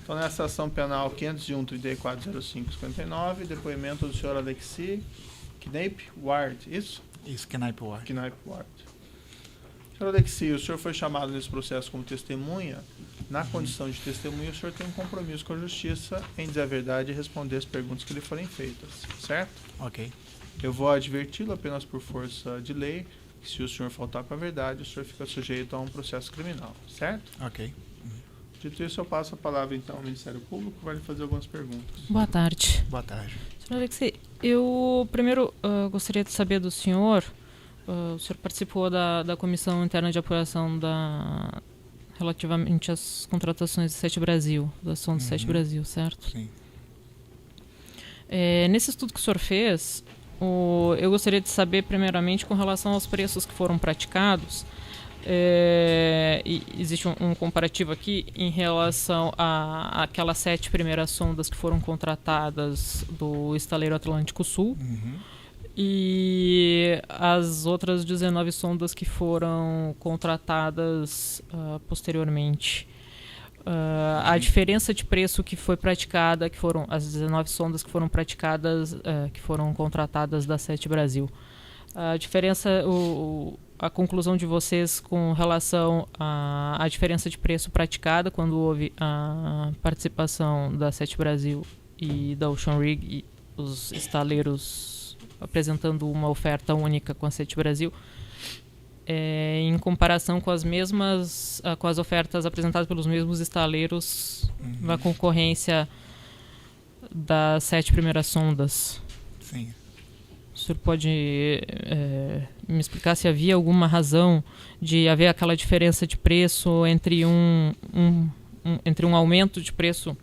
Então, nessa ação penal 501-3405-59, depoimento do senhor Alexi Knaip Ward, isso? Isso, Knaip Ward. Knaip Ward. Senhor Alexi, o senhor foi chamado nesse processo como testemunha. Na condição de testemunha, o senhor tem um compromisso com a justiça em dizer a verdade e responder as perguntas que lhe forem feitas, certo? Ok. Eu vou adverti-lo apenas por força de lei que se o senhor faltar com a verdade, o senhor fica sujeito a um processo criminal, certo? Ok. Dito isso, eu passo a palavra então ao Ministério Público, que vai lhe fazer algumas perguntas. Boa tarde. Boa tarde. Senhor Alexei, eu primeiro gostaria de saber do senhor, o senhor participou da Comissão Interna de Apuração relativamente às contratações do Sete Brasil, da ação do Sete Brasil, certo? Sim. Nesse estudo que o senhor fez, eu gostaria de saber primeiramente com relação aos preços que foram praticados. Existe um comparativo aqui em relação àquelas 7 primeiras sondas que foram contratadas do Estaleiro Atlântico Sul e as outras 19 sondas que foram contratadas posteriormente. A diferença de preço que foi praticada, que foram as 19 sondas que foram praticadas, que foram contratadas da Sete Brasil. A diferença, a conclusão de vocês com relação à diferença de preço praticada quando houve a participação da Sete Brasil e da Ocean Rig e os estaleiros apresentando uma oferta única com a Sete Brasil, em comparação com com as ofertas apresentadas pelos mesmos estaleiros na concorrência das 7 primeiras sondas. Sim. O senhor pode me explicar se havia alguma razão de haver aquela diferença de preço entre entre um aumento de preço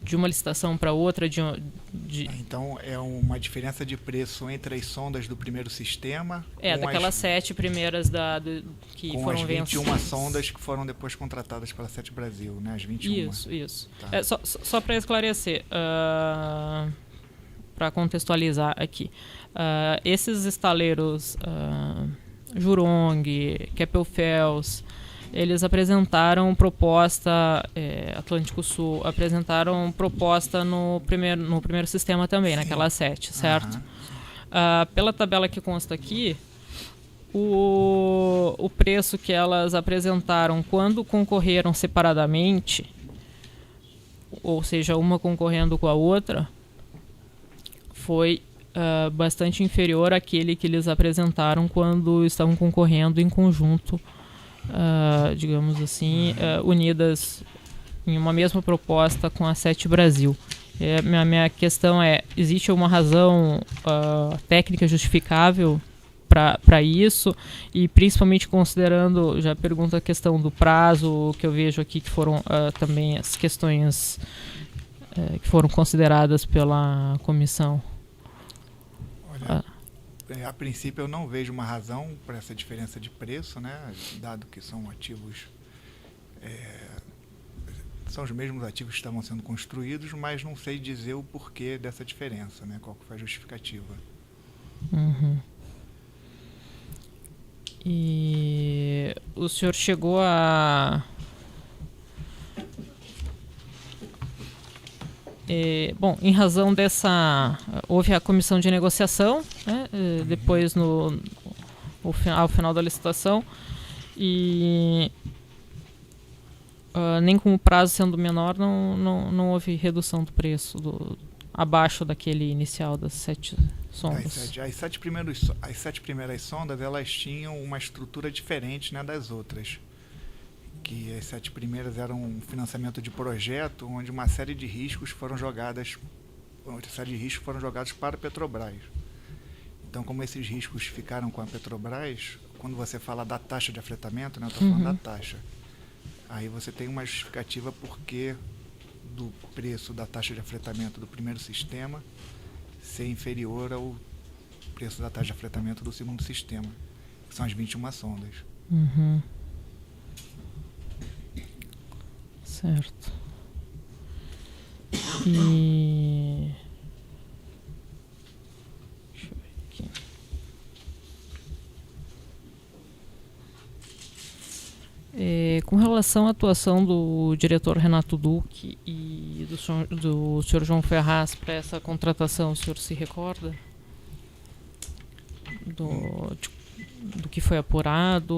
de uma licitação para outra? Então, é uma diferença de preço entre as sondas do primeiro sistema... daquelas 7 primeiras que foram vencidas. Com as 21 sondas que foram depois contratadas pela Sete Brasil, né? As 21. Isso. Tá. Só para esclarecer... para contextualizar aqui. Esses estaleiros Jurong, Keppel-FELS, eles apresentaram proposta, Atlântico Sul, apresentaram proposta no primeiro sistema também, sim, naquela 7, certo? Pela tabela que consta aqui, o preço que elas apresentaram quando concorreram separadamente, ou seja, uma concorrendo com a outra, foi bastante inferior àquele que eles apresentaram quando estavam concorrendo em conjunto, digamos assim, unidas em uma mesma proposta com a Sete Brasil. Minha questão é, existe alguma razão técnica justificável para isso? E principalmente considerando, já pergunto a questão do prazo, que eu vejo aqui que foram também as questões que foram consideradas pela comissão. A princípio eu não vejo uma razão para essa diferença de preço, né? Dado que são ativos, são os mesmos ativos que estavam sendo construídos, mas não sei dizer o porquê dessa diferença, né? Qual que foi a justificativa. E o senhor chegou a... em razão dessa, houve a comissão de negociação, né, depois ao final da licitação, e nem com o prazo sendo menor não houve redução do preço abaixo daquele inicial das 7 sondas. As sete primeiras sondas, elas tinham uma estrutura diferente, né, das outras. Que as 7 primeiras eram um financiamento de projeto, onde uma série de riscos foram jogados para a Petrobras. Então, como esses riscos ficaram com a Petrobras, quando você fala da taxa de afetamento, né, eu estou falando da taxa, aí você tem uma justificativa porque do preço da taxa de afetamento do primeiro sistema ser inferior ao preço da taxa de afetamento do segundo sistema, que são as 21 sondas. Certo. E... deixa eu ver aqui. Com relação à atuação do diretor Renato Duque e do senhor João Ferraz para essa contratação, o senhor se recorda? Do que foi apurado?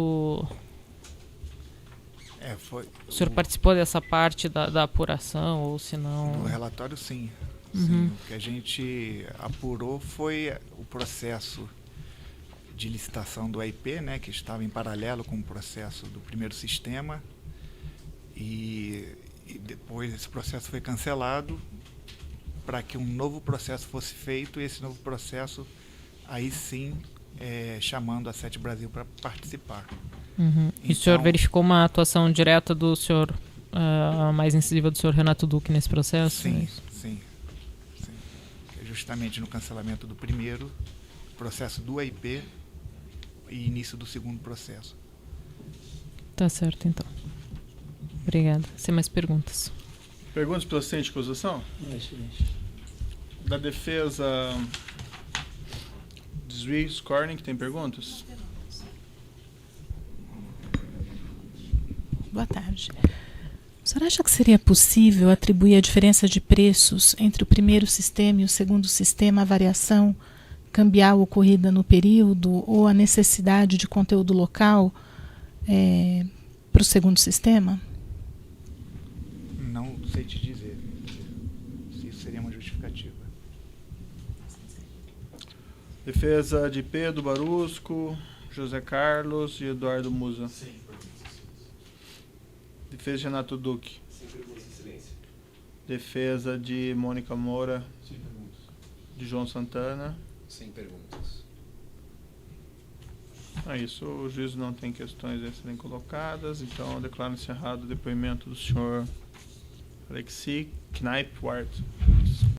O senhor participou dessa parte da apuração, ou se não... No relatório, sim. Uhum. Sim. O que a gente apurou foi o processo de licitação do AIP, né, que estava em paralelo com o processo do primeiro sistema, e depois esse processo foi cancelado para que um novo processo fosse feito, e esse novo processo, aí sim, chamando a Sete Brasil para participar. Uhum. E o senhor verificou uma atuação direta do senhor, mais incisiva do senhor Renato Duque nesse processo? Sim, sim. Justamente no cancelamento do primeiro, processo do AIP e início do segundo processo. Tá certo, então. Obrigada. Sem mais perguntas. Perguntas pela assistente de acusação? Da defesa, Juiz Corning, tem perguntas? Boa tarde. O senhor acha que seria possível atribuir a diferença de preços entre o primeiro sistema e o segundo sistema à variação cambial ocorrida no período ou a necessidade de conteúdo local para o segundo sistema? Não sei te dizer se isso seria uma justificativa. Defesa de Pedro Barusco, José Carlos e Eduardo Musa. Sem perguntas. Defesa de Renato Duque. Sem perguntas, excelência. Defesa de Mônica Moura, Sem perguntas. de João Santana. Sem perguntas. É isso, o juiz não tem questões a serem colocadas, então eu declaro encerrado o depoimento do senhor Alexi Kneip Ward.